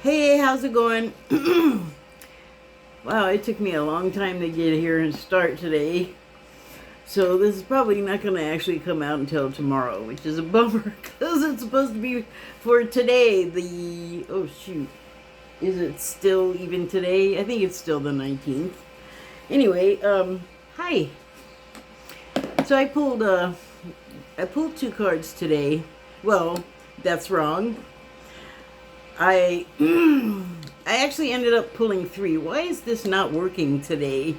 Hey, how's it going? Wow, it took me a long time to get here and start today. So this is probably not going to actually come out until tomorrow, which is a bummer because it's supposed to be for today. Oh shoot. Is it still even today? I think it's still the 19th. Anyway, hi. So I pulled two cards today. Well, that's wrong. I I actually ended up pulling three. Why is this not working today?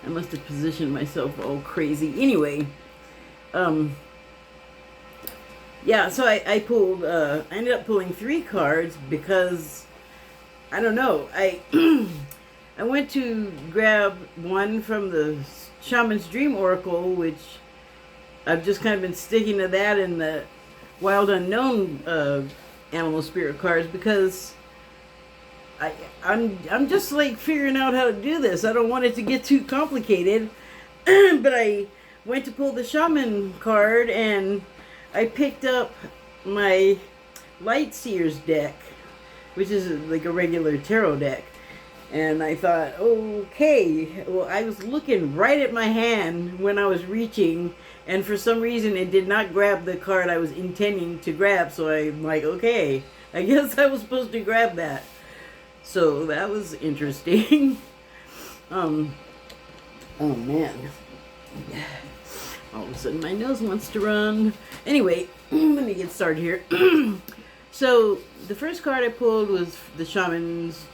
I must have positioned myself all crazy. Anyway, um, yeah. So I pulled. I ended up pulling three cards because I don't know. I went to grab one from the Shaman's Dream Oracle, which I've just kind of been sticking to that in the Wild Unknown animal spirit cards because I'm just like figuring out how to do this. I don't want it to get too complicated. But I went to pull the shaman card and I picked up my Light Seers deck, which is like a regular tarot deck. And I thought, okay, well, I was looking right at my hand when I was reaching, and for some reason it did not grab the card I was intending to grab, so I'm like, okay, I guess I was supposed to grab that. So that was interesting. um, oh man. All of a sudden my nose wants to run. Anyway, let me get started here. So the first card I pulled was the Shaman's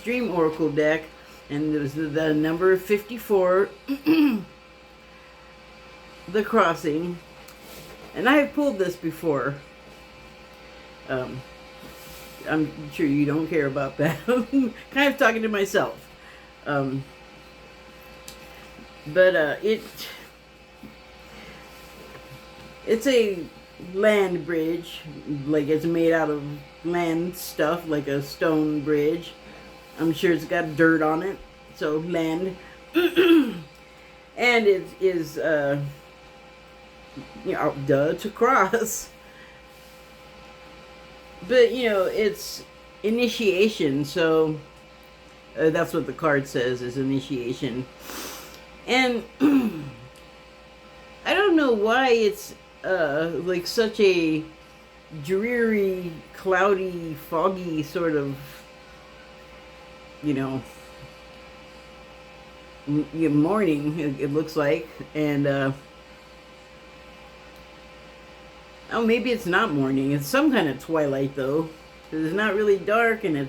Dream Oracle deck, and it was the number 54, the crossing. And I have pulled this before. I'm sure you don't care about that. I'm kind of talking to myself. But it's a land bridge, like it's made out of land stuff, like a stone bridge. I'm sure it's got dirt on it, so land. And it is, duh, to cross. But, it's initiation, so that's what the card says, is initiation. And I don't know why it's like such a dreary, cloudy, foggy sort of, morning, it looks like. And maybe it's not morning, it's some kind of twilight though, because it's not really dark, and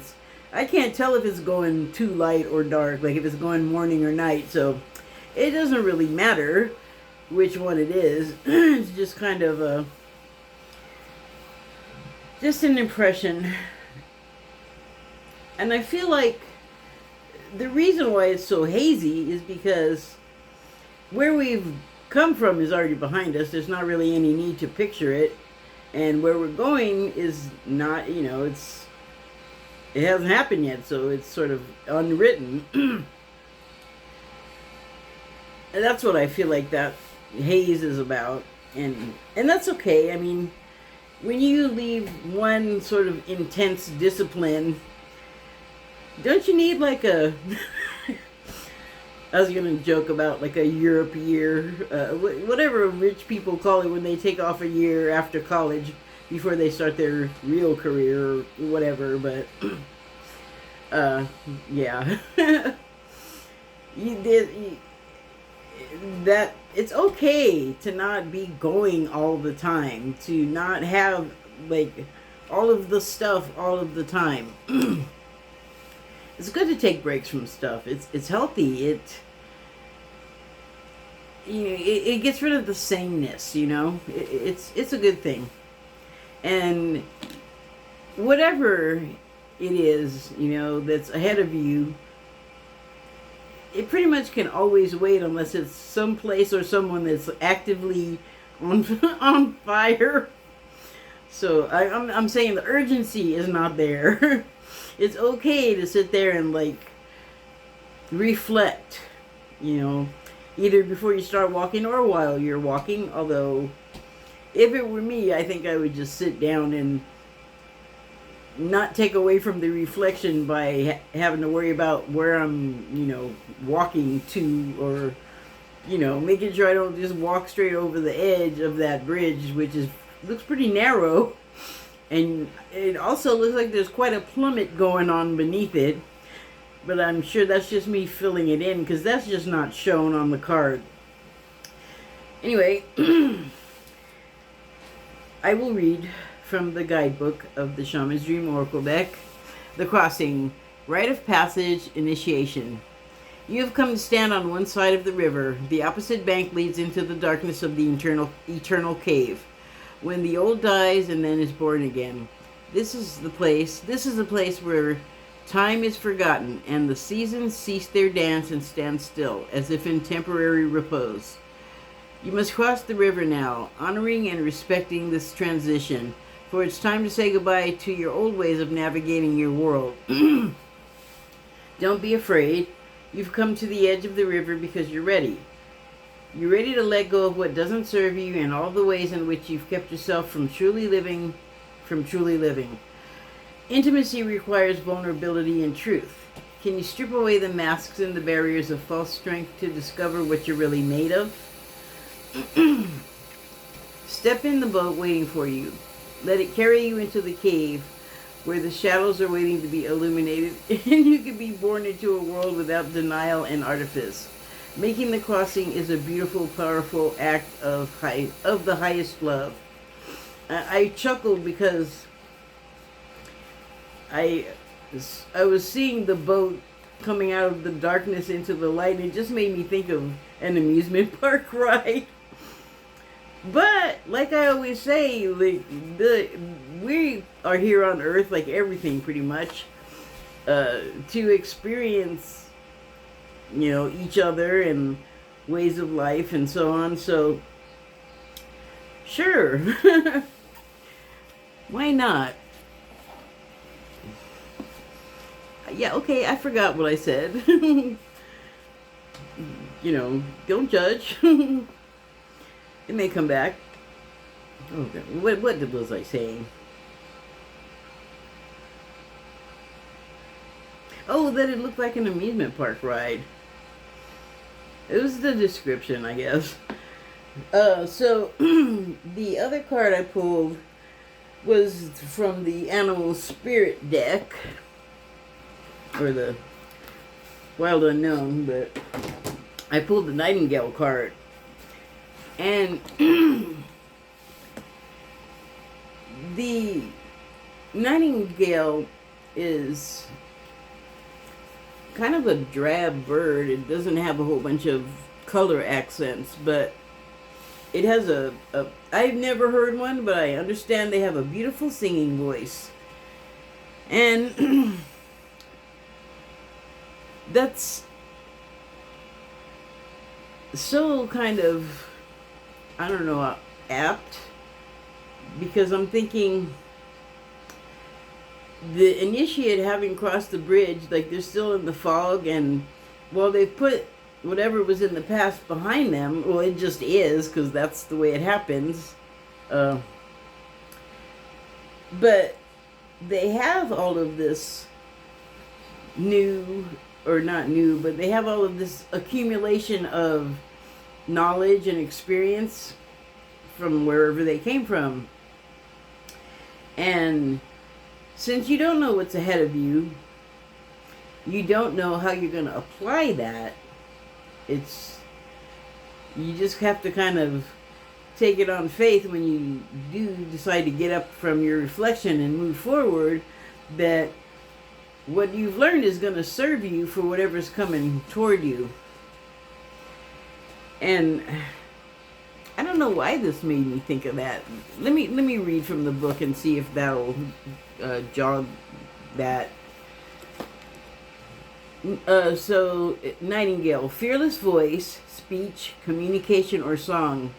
I can't tell if it's going too light or dark, like if it's going morning or night. So it doesn't really matter which one it is. It's just kind of just an impression. And I feel like the reason why it's so hazy is because where we've come from is already behind us. There's not really any need to picture it. And where we're going is not, it hasn't happened yet, so it's sort of unwritten. And that's what I feel like that haze is about. And that's okay. I mean, when you leave one sort of intense discipline, don't you need like a I was gonna joke about like a Europe year, whatever rich people call it when they take off a year after college before they start their real career or whatever. But yeah, that it's okay to not be going all the time, to not have like all of the stuff all of the time. It's good to take breaks from stuff. It's healthy. It gets rid of the sameness. It's a good thing. And whatever it is, that's ahead of you, it pretty much can always wait unless it's someplace or someone that's actively on on fire. So I'm saying the urgency is not there. It's okay to sit there and like reflect, either before you start walking or while you're walking. Although if it were me, I think I would just sit down and not take away from the reflection by having to worry about where I'm, walking to, or, making sure I don't just walk straight over the edge of that bridge, which looks pretty narrow. And it also looks like there's quite a plummet going on beneath it. But I'm sure that's just me filling it in, because that's just not shown on the card. Anyway, I will read from the guidebook of the Shaman's Dream Oracle deck. The Crossing, Rite of Passage, Initiation. You have come to stand on one side of the river. The opposite bank leads into the darkness of the eternal cave. When the old dies and then is born again. This is the place where time is forgotten, and the seasons cease their dance and stand still, as if in temporary repose. You must cross the river now, honoring and respecting this transition, for it's time to say goodbye to your old ways of navigating your world. Don't be afraid. You've come to the edge of the river because you're ready. You're ready to let go of what doesn't serve you and all the ways in which you've kept yourself from truly living. Intimacy requires vulnerability and truth. Can you strip away the masks and the barriers of false strength to discover what you're really made of? Step in the boat waiting for you. Let it carry you into the cave where the shadows are waiting to be illuminated, and you can be born into a world without denial and artifice. Making the crossing is a beautiful, powerful act of the highest love. I chuckled because I was seeing the boat coming out of the darkness into the light, and it just made me think of an amusement park ride. But like I always say, we are here on Earth, like everything pretty much, to experience, each other and ways of life and so on. So, sure, why not? Yeah, okay, I forgot what I said. Don't judge. It may come back. Okay, what was I saying? Oh, that it looked like an amusement park ride. It was the description, I guess. So, the other card I pulled was from the Animal Spirit deck. Or the Wild Unknown, but I pulled the Nightingale card. And the Nightingale is kind of a drab bird. It doesn't have a whole bunch of color accents, but it has I've never heard one, but I understand they have a beautiful singing voice. And that's so kind of, I don't know, apt, because I'm thinking the initiate, having crossed the bridge, like they're still in the fog, and well, they've put whatever was in the past behind them. Well, it just is, because that's the way it happens. But they have all of this new, or not new, but they have all of this accumulation of knowledge and experience from wherever they came from. And since you don't know what's ahead of you, you don't know how you're going to apply that. You just have to kind of take it on faith when you do decide to get up from your reflection and move forward, that what you've learned is going to serve you for whatever's coming toward you. And I don't know why this made me think of that. Let me read from the book and see if that'll jog that. So, Nightingale, fearless voice, speech, communication, or song.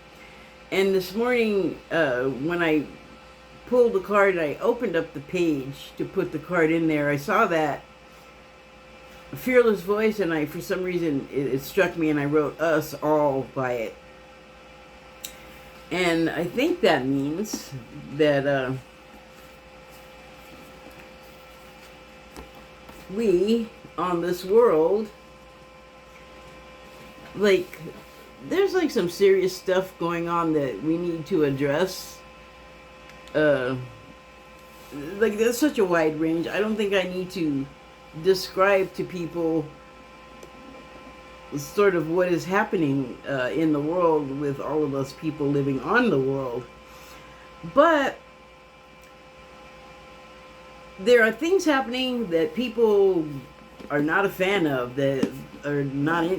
And this morning, when I pulled the card and I opened up the page to put the card in there, I saw that fearless voice, and for some reason, it struck me, and I wrote us all by it. And I think that means that we on this world, like, there's like some serious stuff going on that we need to address. Uh, like, there's such a wide range. I don't think I need to describe to people sort of what is happening in the world with all of us people living on the world. But there are things happening that people are not a fan of, that are not,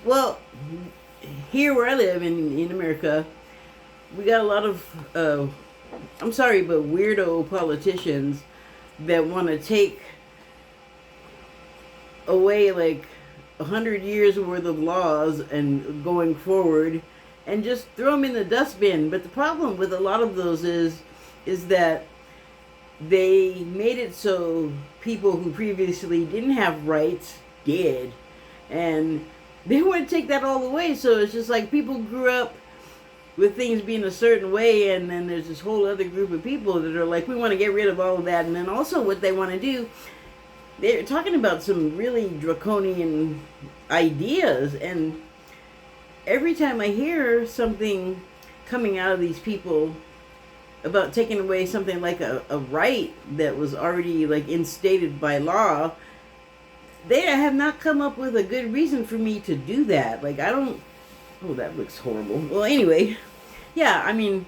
well, here where I live in America, we got a lot of, I'm sorry, but weirdo politicians that want to take away like 100 years worth of laws and going forward and just throw them in the dustbin. But the problem with a lot of those is that they made it so people who previously didn't have rights did, and they want to take that all away. So it's just like people grew up with things being a certain way, and then there's this whole other group of people that are like, we want to get rid of all of that. And then also what they want to do, they're talking about some really draconian ideas, and every time I hear something coming out of these people about taking away something like a right that was already like instated by law, they have not come up with a good reason for me to do that. Like, I don't, oh, that looks horrible. Well, anyway, yeah, I mean,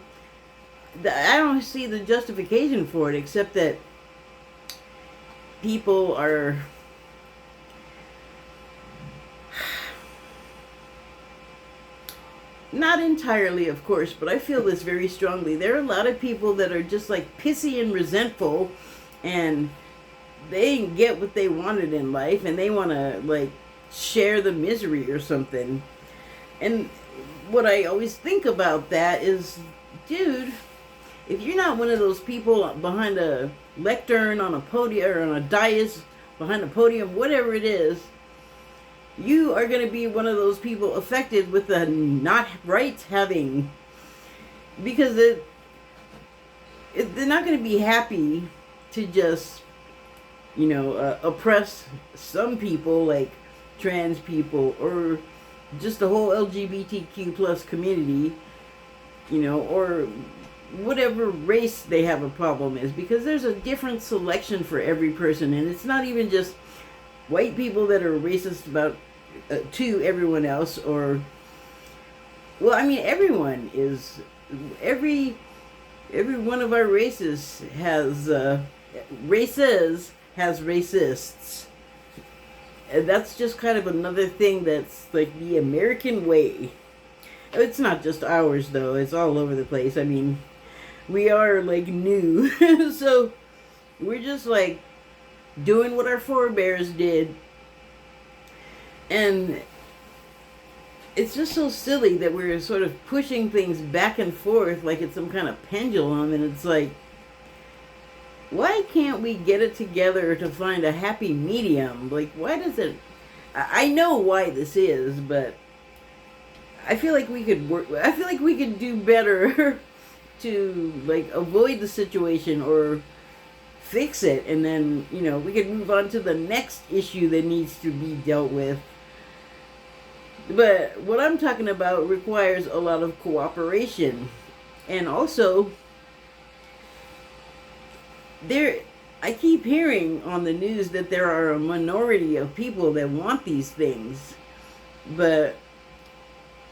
I don't see the justification for it, except that people are not entirely, of course, but I feel this very strongly. There are a lot of people that are just like pissy and resentful, and they didn't get what they wanted in life, and they want to like share the misery or something. And what I always think about that is, dude, if you're not one of those people behind a lectern, on a podium, or on a dais, behind a podium, whatever it is, you are going to be one of those people affected with the not right having, because they're not going to be happy to just, oppress some people like trans people or just the whole LGBTQ plus community, or whatever race they have a problem is, because there's a different selection for every person, and it's not even just white people that are racist about to everyone else, or, well, I mean, everyone is, every one of our races has racists. And that's just kind of another thing that's like the American way. It's not just ours, though. It's all over the place. I mean, we are like new. So we're just like doing what our forebears did. And it's just so silly that we're sort of pushing things back and forth like it's some kind of pendulum. And it's like, why can't we get it together to find a happy medium? Like, why does it... I know why this is, but I feel like we could work... I feel like we could do better to, like, avoid the situation or fix it. And then, we could move on to the next issue that needs to be dealt with. But what I'm talking about requires a lot of cooperation. And also, I keep hearing on the news that there are a minority of people that want these things. But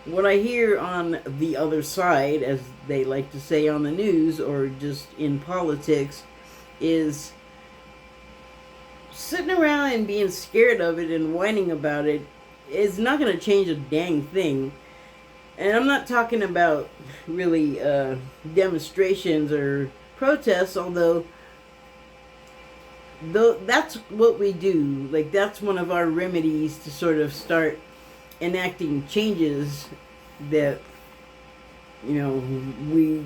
what I hear on the other side, as they like to say on the news or just in politics, is sitting around and being scared of it and whining about it is not going to change a dang thing. And I'm not talking about really demonstrations or protests, although that's what we do. Like, that's one of our remedies to sort of start enacting changes that, we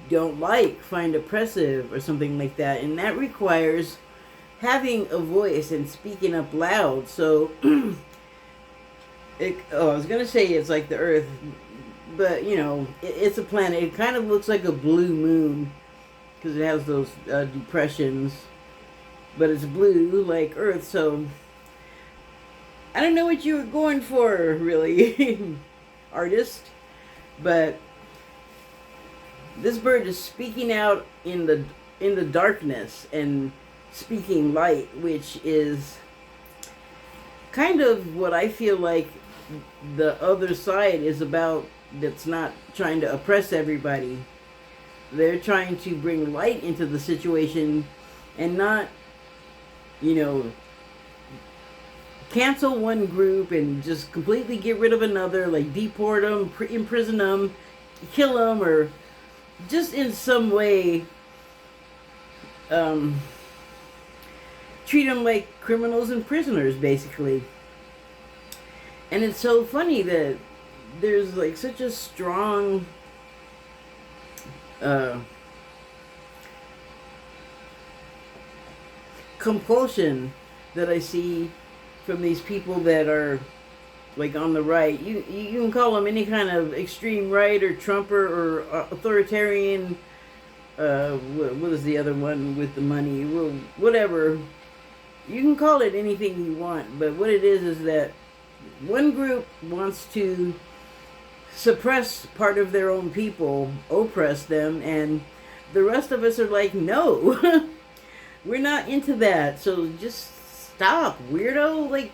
don't like, find oppressive or something like that. And that requires having a voice and speaking up loud. So I was going to say it's like the Earth, but, it's a planet. It kind of looks like a blue moon. because it has those depressions, but it's blue like Earth. So I don't know what you were going for, really, artist, but this bird is speaking out in the darkness and speaking light, which is kind of what I feel like the other side is about. That's not trying to oppress everybody. They're trying to bring light into the situation and not, you know, cancel one group and just completely get rid of another, like deport them, imprison them, kill them, or just in some way treat them like criminals and prisoners, basically. And it's so funny that there's like such a strong compulsion that I see from these people that are like on the right. You can call them any kind of extreme right or Trumper or authoritarian. What is the other one with the money? Well, whatever. You can call it anything you want, but what it is that one group wants to suppress part of their own people, oppress them, and the rest of us are like, no, we're not into that. So just stop, weirdo. Like,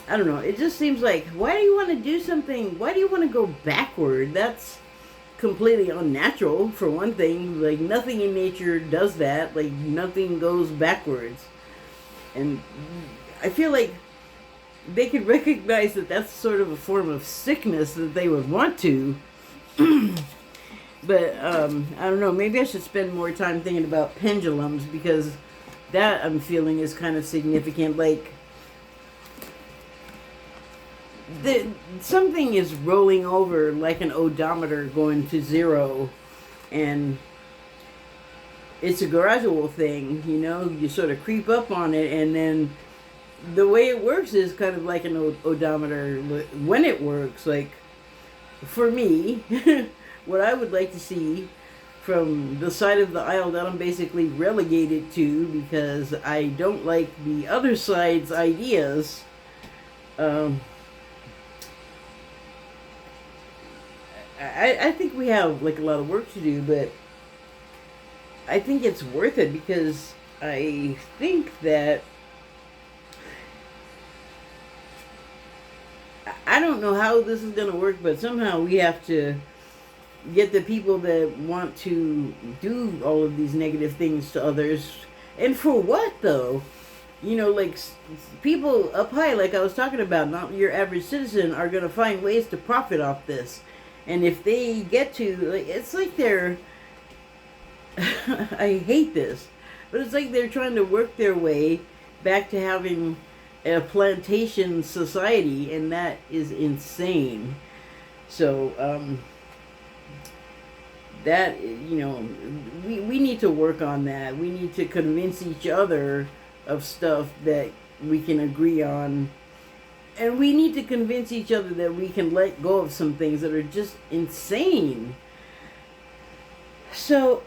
I don't know. It just seems like, why do you want to do something? Why do you want to go backward? That's completely unnatural, for one thing. Like, nothing in nature does that. Like, nothing goes backwards. And I feel like they could recognize that that's sort of a form of sickness that they would want to. But I don't know, maybe I should spend more time thinking about pendulums, because that I'm feeling is kind of significant. Like, something is rolling over like an odometer going to zero, and it's a gradual thing, you know. You sort of creep up on it, and then the way it works is kind of like an odometer when it works. Like, for me, what I would like to see from the side of the aisle that I'm basically relegated to because I don't like the other side's ideas, I think we have like a lot of work to do, but I think it's worth it, because I think that I don't know how this is going to work, but somehow we have to get the people that want to do all of these negative things to others. And for what, though? You know, like, people up high, like I was talking about, not your average citizen, are going to find ways to profit off this. And if they get to, like, it's like they're, I hate this, but it's like they're trying to work their way back to having a plantation society, and that is insane. So, that, you know, we need to work on that. We need to convince each other of stuff that we can agree on. And we need to convince each other that we can let go of some things that are just insane. So,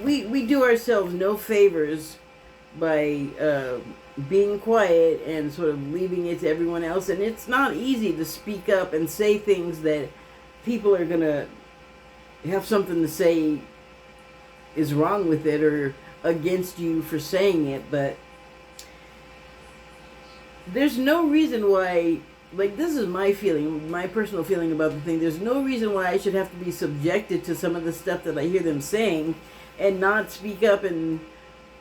we do ourselves no favors by being quiet and sort of leaving it to everyone else. And it's not easy to speak up and say things that people are going to have something to say is wrong with it or against you for saying it. But there's no reason why, like, this is my feeling, my personal feeling about the thing. There's no reason why I should have to be subjected to some of the stuff that I hear them saying and not speak up and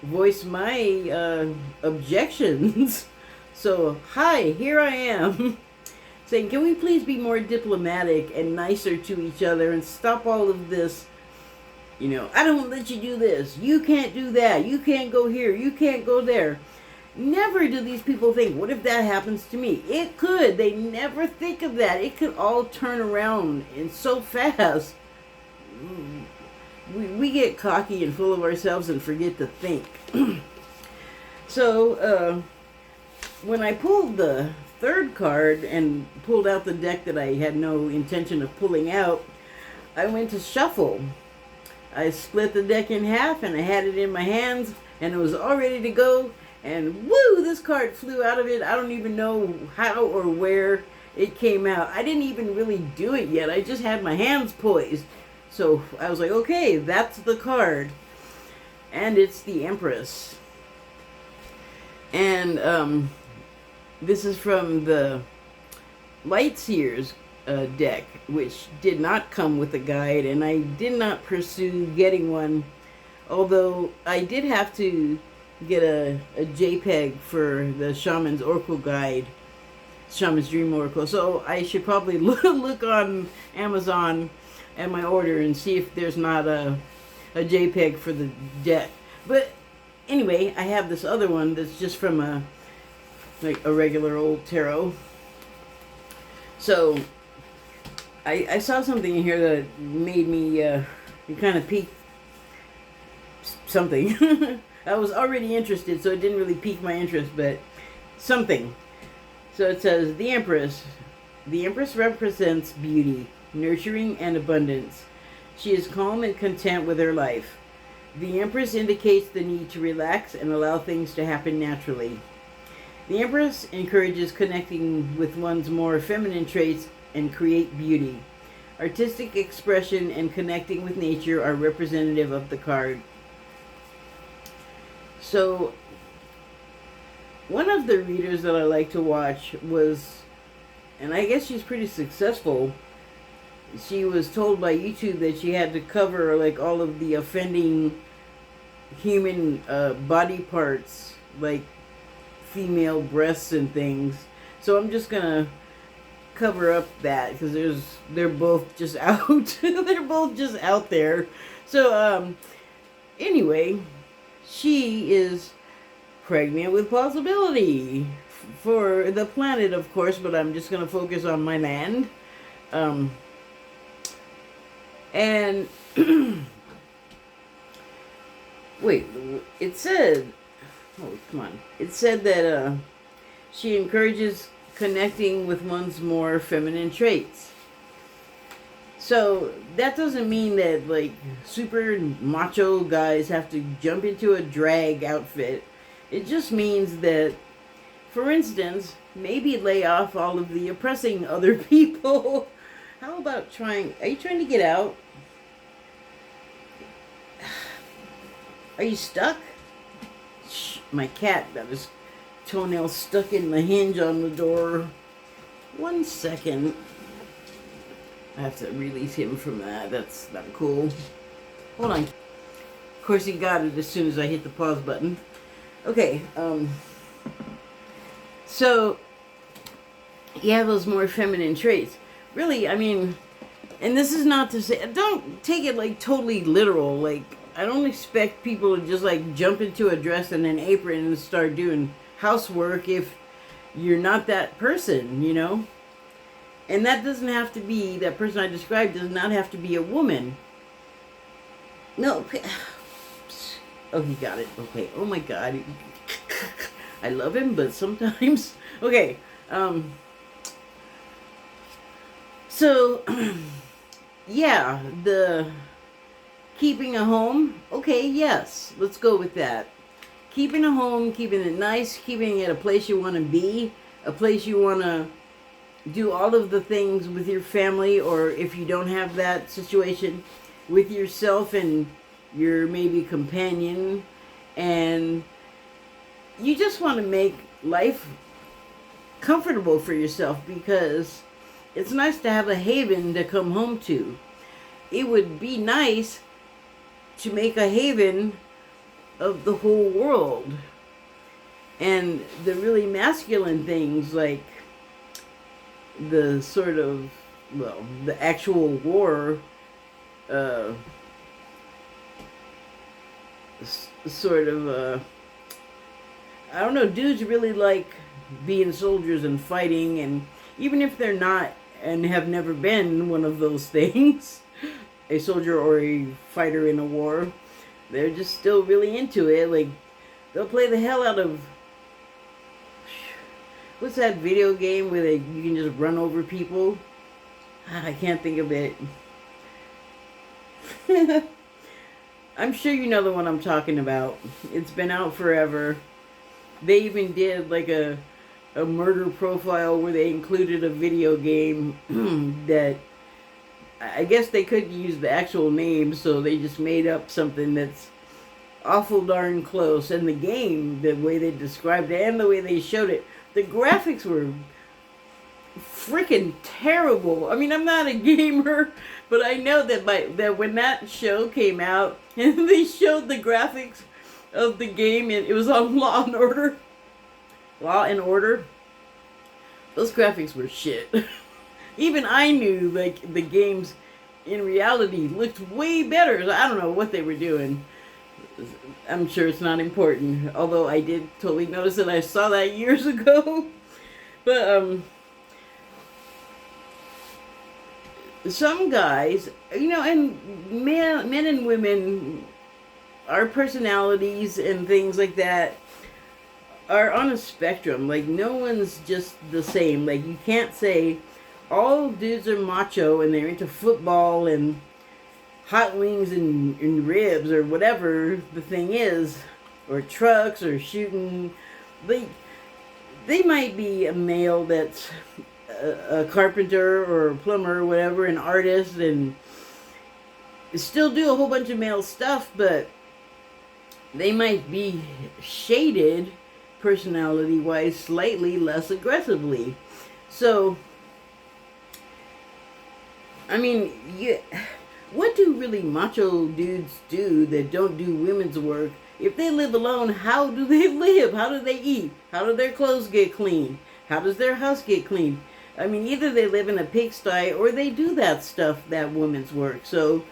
voice my objections. So, hi, here I am, saying, can we please be more diplomatic and nicer to each other and stop all of this, you know, I don't let you do this, you can't do that, you can't go here, you can't go there. Never do these people think, what if that happens to me? It could. They never think of that. It could all turn around and so fast. We get cocky and full of ourselves and forget to think. So, when I pulled the third card and pulled out the deck that I had no intention of pulling out, I went to shuffle. I split the deck in half and I had it in my hands and it was all ready to go. And woo, this card flew out of it. I don't even know how or where it came out. I didn't even really do it yet. I just had my hands poised. So I was like, okay, that's the card. And it's the Empress. And this is from the Lightseers deck, which did not come with a guide, and I did not pursue getting one, although I did have to get a JPEG for the Shaman's Oracle guide, Shaman's Dream Oracle. So I should probably look on Amazon at my order and see if there's not a JPEG for the deck. But anyway, I have this other one that's just from a regular old tarot. So I saw something in here that made me kind of pique something. I was already interested, so it didn't really pique my interest, but something. So it says, the Empress. The Empress represents beauty, nurturing, and abundance. She is calm and content with her life. The Empress indicates the need to relax and allow things to happen naturally. The Empress encourages connecting with one's more feminine traits and create beauty. Artistic expression and connecting with nature are representative of the card. So, one of the readers that I like to watch was, and I guess she's pretty successful, she was told by YouTube that she had to cover like all of the offending human body parts, like female breasts and things. So I'm just gonna cover up that because they're both just out. They're both just out there. So anyway, she is pregnant with possibility for the planet, of course, but I'm just gonna focus on my land. And wait, it said, oh, come on. It said that she encourages connecting with one's more feminine traits. So that doesn't mean that like super macho guys have to jump into a drag outfit. It just means that, for instance, maybe lay off all of the oppressing other people. How about are you trying to get out? Are you stuck? Shh, my cat got his toenail stuck in the hinge on the door. 1 second. I have to release him from that. That's not cool. Hold on. Of course he got it as soon as I hit the pause button. Okay, so you have those more feminine traits. Really, I mean, and this is not to say, don't take it like totally literal. Like, I don't expect people to just like jump into a dress and an apron and start doing housework if you're not that person, you know? And that doesn't have to be, that person I described does not have to be a woman. No. Oh, he got it. Okay. Oh my God. I love him, but sometimes. Okay. So, yeah, the keeping a home. Okay, yes. Let's go with that. Keeping a home, keeping it nice, keeping it a place you want to be, a place you want to do all of the things with your family, or if you don't have that situation, with yourself and your maybe companion, and you just want to make life comfortable for yourself because it's nice to have a haven to come home to. It would be nice to make a haven of the whole world. And the really masculine things like the sort of, well, the actual war sort of, I don't know, dudes really like being soldiers and fighting, and even if they're not and have never been one of those things, a soldier or a fighter in a war, they're just still really into it. Like, they'll play the hell out of, what's that video game where you can just run over people? I can't think of it. I'm sure you know the one I'm talking about. It's been out forever. They even did like a murder profile where they included a video game that I guess they couldn't use the actual name, so they just made up something that's awful darn close. And the game, the way they described it and the way they showed it, the graphics were freaking terrible. I mean, I'm not a gamer, but I know that that when that show came out and they showed the graphics of the game, and it was on Law and Order. Law and Order. Those graphics were shit. Even I knew like the games in reality looked way better. So I don't know what they were doing. I'm sure it's not important. Although I did totally notice that I saw that years ago. But some guys, you know, and men and women, our personalities and things like that are on a spectrum. Like, no one's just the same. Like, you can't say all dudes are macho and they're into football and hot wings and ribs or whatever the thing is, or trucks or shooting. They might be a male that's a carpenter or a plumber or whatever, an artist, and still do a whole bunch of male stuff, but they might be shaded personality-wise slightly less aggressively. So, I mean, what do really macho dudes do that don't do women's work? If they live alone, how do they live? How do they eat? How do their clothes get cleaned? How does their house get cleaned? I mean, either they live in a pigsty or they do that stuff, that woman's work. So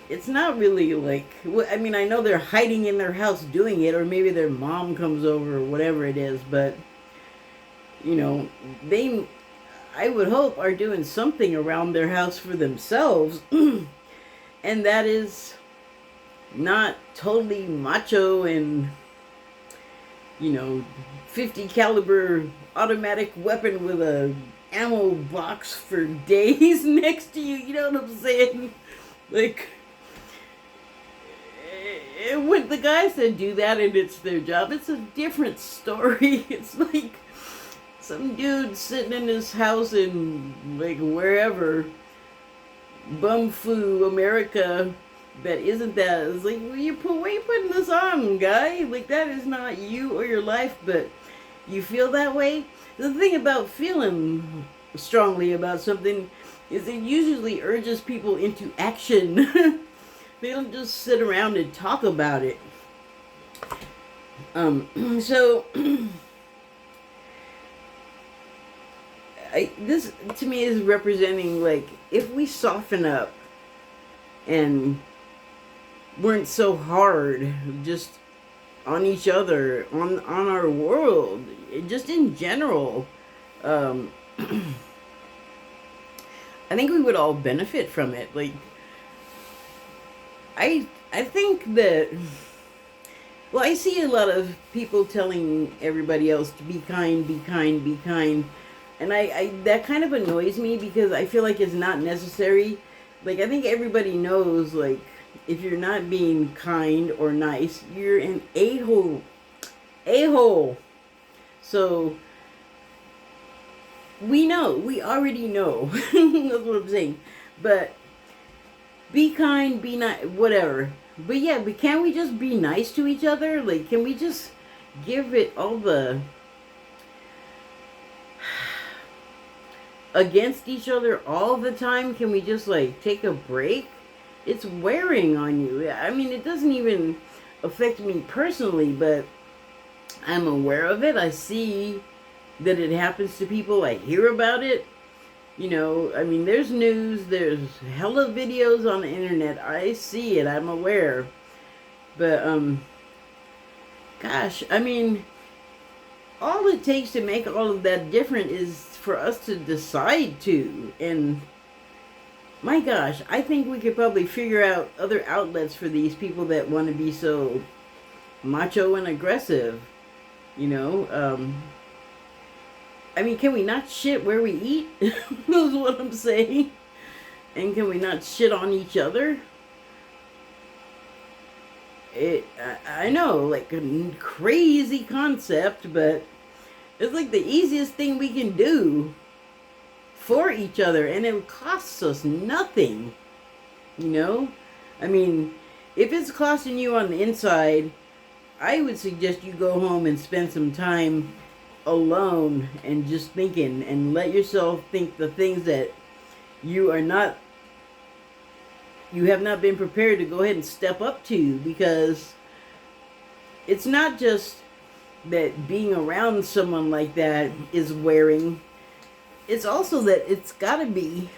it's not really like, I mean, I know they're hiding in their house doing it, or maybe their mom comes over or whatever it is, but, you know, they, I would hope, are doing something around their house for themselves. And that is not totally macho and, you know, 50 caliber automatic weapon with a ammo box for days next to you. You know what I'm saying? Like, when the guys that do that and it's their job, it's a different story. It's like some dude sitting in his house in, like, wherever, bumfoo America, that isn't that. It's like, why are you putting this on, guy? Like, that is not you or your life, but you feel that way. The thing about feeling strongly about something is it usually urges people into action. They don't just sit around and talk about it. So this to me is representing, like, if we soften up and weren't so hard just on each other, on our world, just in general, I think we would all benefit from it. Like, I think that, well, I see a lot of people telling everybody else to be kind, be kind, be kind. And I that kind of annoys me because I feel like it's not necessary. Like, I think everybody knows, like, if you're not being kind or nice, you're an a-hole. A-hole. So, we already know. That's what I'm saying. But be kind, be nice, whatever. But yeah, but can't we just be nice to each other? Like, can we just give it all the against each other all the time? Can we just, like, take a break? It's wearing on you. I mean, it doesn't even affect me personally, but I'm aware of it. I see that it happens to people. I hear about it. You know, I mean, there's news, there's hella videos on the internet. I see it, I'm aware. But, gosh, I mean, all it takes to make all of that different is for us to decide to. And, my gosh, I think we could probably figure out other outlets for these people that want to be so macho and aggressive. You know, I mean, can we not shit where we eat? That's what I'm saying. And can we not shit on each other? I know, like a crazy concept, but it's like the easiest thing we can do for each other, and it costs us nothing, you know? I mean, if it's costing you on the inside, I would suggest you go home and spend some time alone and just thinking, and let yourself think the things that you are not, you have not been prepared to go ahead and step up to, because it's not just that being around someone like that is wearing. It's also that it's got to be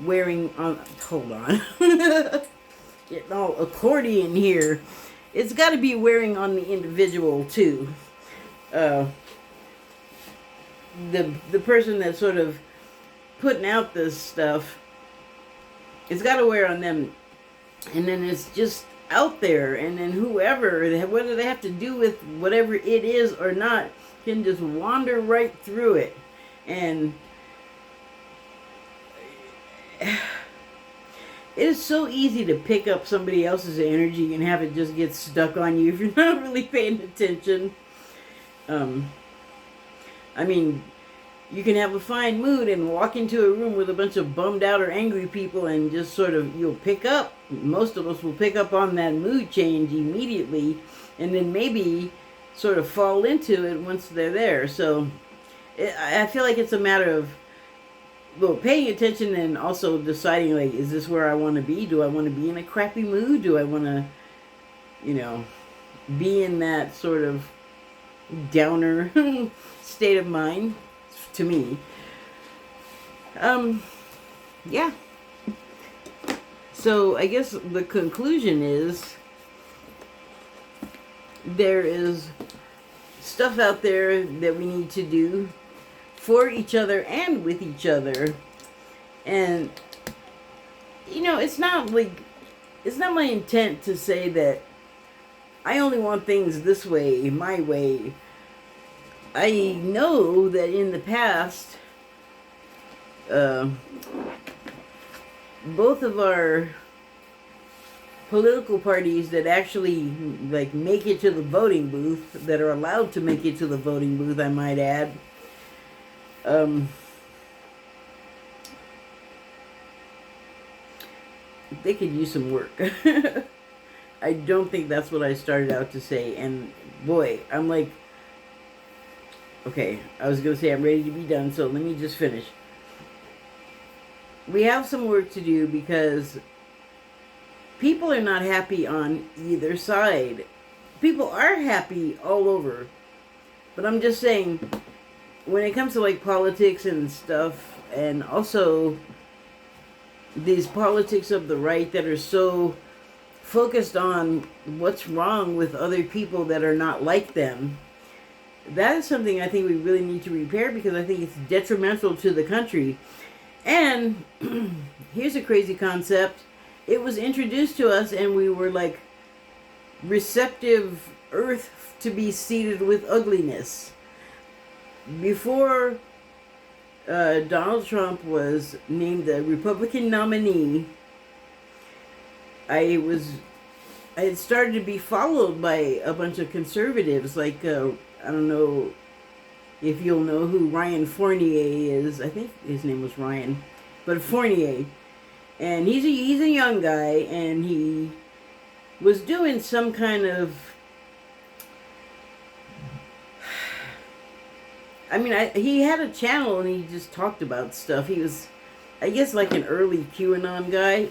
wearing on. Hold on, getting all accordion here. It's got to be wearing on the individual too. Uh, the person that's sort of putting out this stuff, it's got to wear on them, and then it's just out there, and then whoever, whether they have to do with whatever it is or not, can just wander right through it. And it is so easy to pick up somebody else's energy and have it just get stuck on you if you're not really paying attention. I mean, you can have a fine mood and walk into a room with a bunch of bummed out or angry people, and just sort of, you'll pick up, most of us will pick up on that mood change immediately, and then maybe sort of fall into it once they're there. So I feel like it's a matter of, well, paying attention and also deciding, like, is this where I want to be? Do I want to be in a crappy mood? Do I want to, be in that sort of downer state of mind? To me. Yeah. So I guess the conclusion is there is stuff out there that we need to do for each other and with each other. And, it's not my intent to say that I only want things this way, my way. I know that in the past, both of our political parties that actually make it to the voting booth, that are allowed to make it to the voting booth, I might add, they could use some work. I don't think that's what I started out to say, and boy, I'm like, okay, I was going to say I'm ready to be done, so let me just finish. We have some work to do because people are not happy on either side. People are happy all over. But I'm just saying, when it comes to politics and stuff, and also these politics of the right that are so focused on what's wrong with other people that are not like them, that is something I think we really need to repair, because I think it's detrimental to the country. And here's a crazy concept. It was introduced to us and we were receptive earth to be seeded with ugliness. Before Donald Trump was named the Republican nominee, I had started to be followed by a bunch of conservatives, I don't know if you'll know who Ryan Fournier is. I think his name was Ryan, but Fournier. And he's a young guy, and he was doing some kind of, he had a channel and he just talked about stuff. He was, I guess, like an early QAnon guy.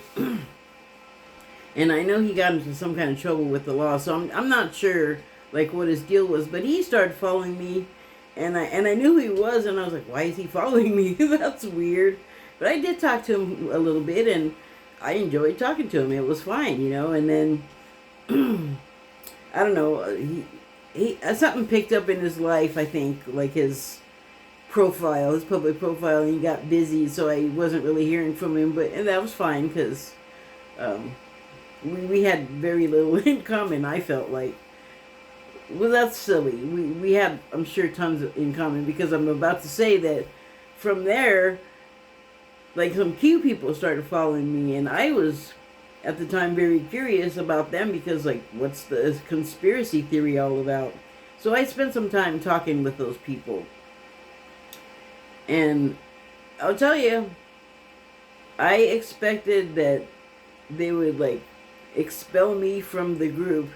And I know he got into some kind of trouble with the law, so I'm not sure what his deal was, but he started following me, and I knew who he was, and I was like, why is he following me? That's weird. But I did talk to him a little bit, and I enjoyed talking to him. It was fine, and then I don't know, he something picked up in his life, I think, his profile, his public profile, and he got busy, so I wasn't really hearing from him, and that was fine, because we had very little in common, I felt like. Well, that's silly. We had, I'm sure, tons in common, because I'm about to say that from there, some Q people started following me, and I was at the time very curious about them because, like, what's the conspiracy theory all about? So I spent some time talking with those people. And I'll tell you, I expected that they would, like, expel me from the group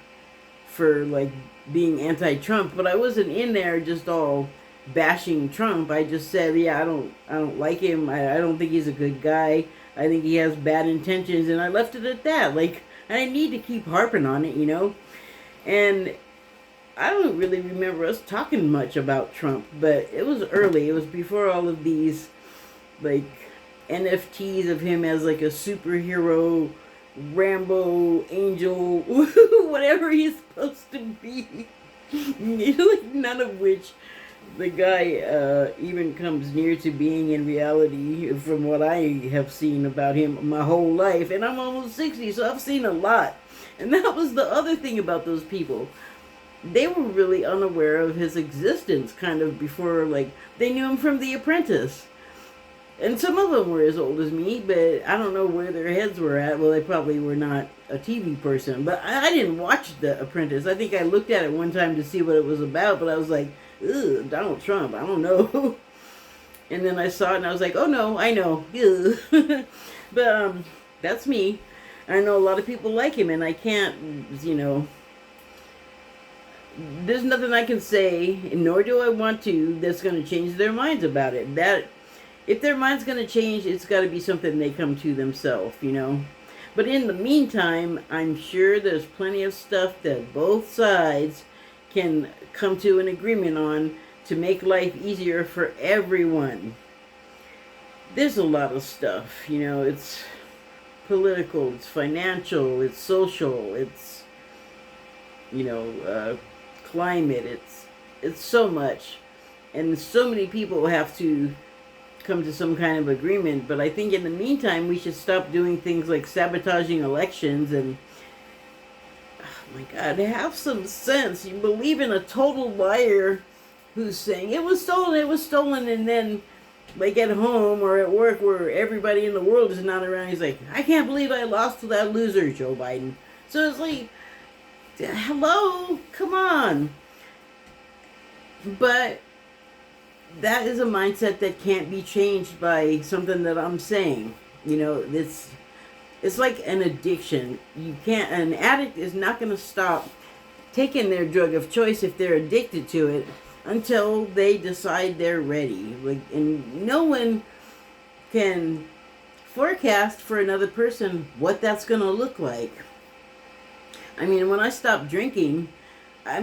for, like, being anti-Trump, but I wasn't in there just all bashing Trump. I just said, yeah, I don't like him. I don't think he's a good guy. I think he has bad intentions, and I left it at that. Like, I didn't need to keep harping on it, you know? And I don't really remember us talking much about Trump, but it was early. It was before all of these, like, NFTs of him as, like, a superhero, Rambo, angel, whatever he's supposed to be. Like, none of which the guy even comes near to being in reality from what I have seen about him my whole life. And I'm almost 60, so I've seen a lot. And that was the other thing about those people. They were really unaware of his existence kind of before, like, they knew him from The Apprentice. And some of them were as old as me, but I don't know where their heads were at. Well, they probably were not a TV person. But I didn't watch The Apprentice. I think I looked at it one time to see what it was about, but I was like, ugh, Donald Trump, I don't know. And then I saw it and I was like, oh no, I know. But that's me. I know a lot of people like him, and I can't, there's nothing I can say, nor do I want to, that's going to change their minds about it. That if their mind's going to change, it's got to be something they come to themselves, But in the meantime, I'm sure there's plenty of stuff that both sides can come to an agreement on to make life easier for everyone. There's a lot of stuff, it's political, it's financial, it's social, it's, climate, it's so much. And so many people have to come to some kind of agreement. But I think in the meantime, we should stop doing things like sabotaging elections and, oh my God, have some sense. You believe in a total liar who's saying it was stolen, and then like at home or at work where everybody in the world is not around, he's like, I can't believe I lost to that loser, Joe Biden. So it's like, hello, come on. But that is a mindset that can't be changed by something that I'm saying. It's like an addiction. An addict is not going to stop taking their drug of choice if they're addicted to it until they decide they're ready. And no one can forecast for another person what that's going to look like. I mean, when I stopped drinking, I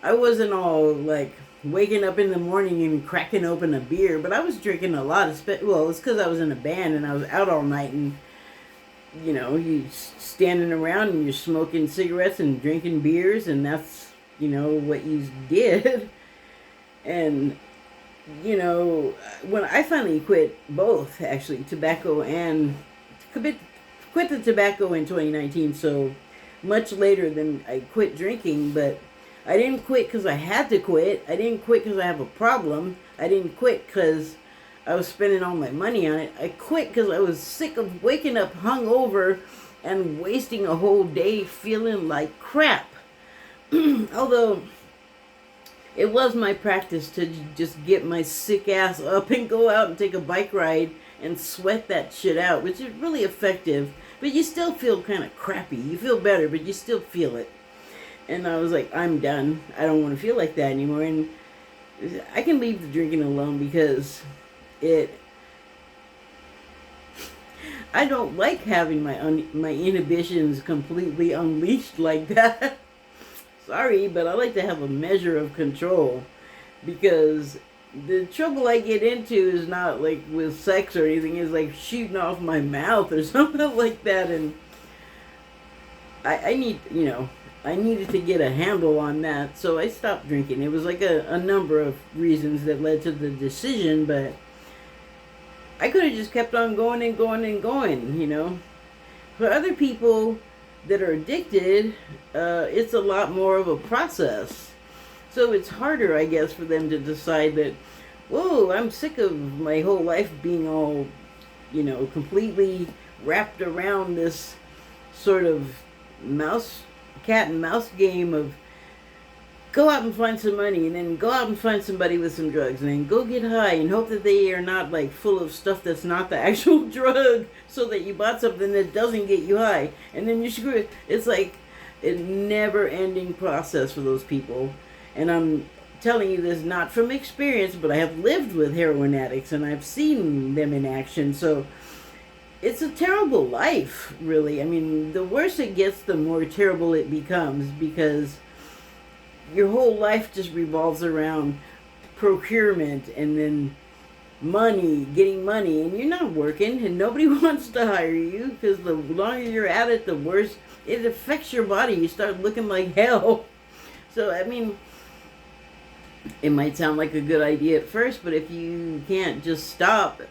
wasn't all like waking up in the morning and cracking open a beer, but I was drinking a lot. It's because I was in a band and I was out all night, and you standing around and you're smoking cigarettes and drinking beers, and that's what you did. And when I finally quit both, actually, tobacco and quit the tobacco in 2019, so much later than I quit drinking. But I didn't quit because I had to quit. I didn't quit because I have a problem. I didn't quit because I was spending all my money on it. I quit because I was sick of waking up hungover and wasting a whole day feeling like crap. Although it was my practice to just get my sick ass up and go out and take a bike ride and sweat that shit out, which is really effective. But you still feel kind of crappy. You feel better, but you still feel it. And I was like, I'm done. I don't want to feel like that anymore. And I can leave the drinking alone because I don't like having my inhibitions completely unleashed like that. Sorry, but I like to have a measure of control, because the trouble I get into is not like with sex or anything. It's like shooting off my mouth or something like that. And I needed to get a handle on that, so I stopped drinking. It was like a number of reasons that led to the decision, but I could have just kept on going and going and going, For other people that are addicted, it's a lot more of a process. So it's harder, I guess, for them to decide that, whoa, I'm sick of my whole life being all, completely wrapped around this sort of cat and mouse game of go out and find some money, and then go out and find somebody with some drugs, and then go get high and hope that they are not like full of stuff that's not the actual drug, so that you bought something that doesn't get you high, and then you screw it. It's like a never-ending process for those people. And I'm telling you this not from experience, but I have lived with heroin addicts and I've seen them in action. So it's a terrible life, really. I mean, the worse it gets, the more terrible it becomes, because your whole life just revolves around procurement and then money, getting money, and you're not working, and nobody wants to hire you, because the longer you're at it, the worse it affects your body. You start looking like hell. So, I mean, it might sound like a good idea at first, but if you can't just stop,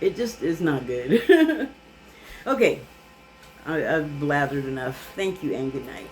it just is not good. Okay, I've blathered enough. Thank you and good night.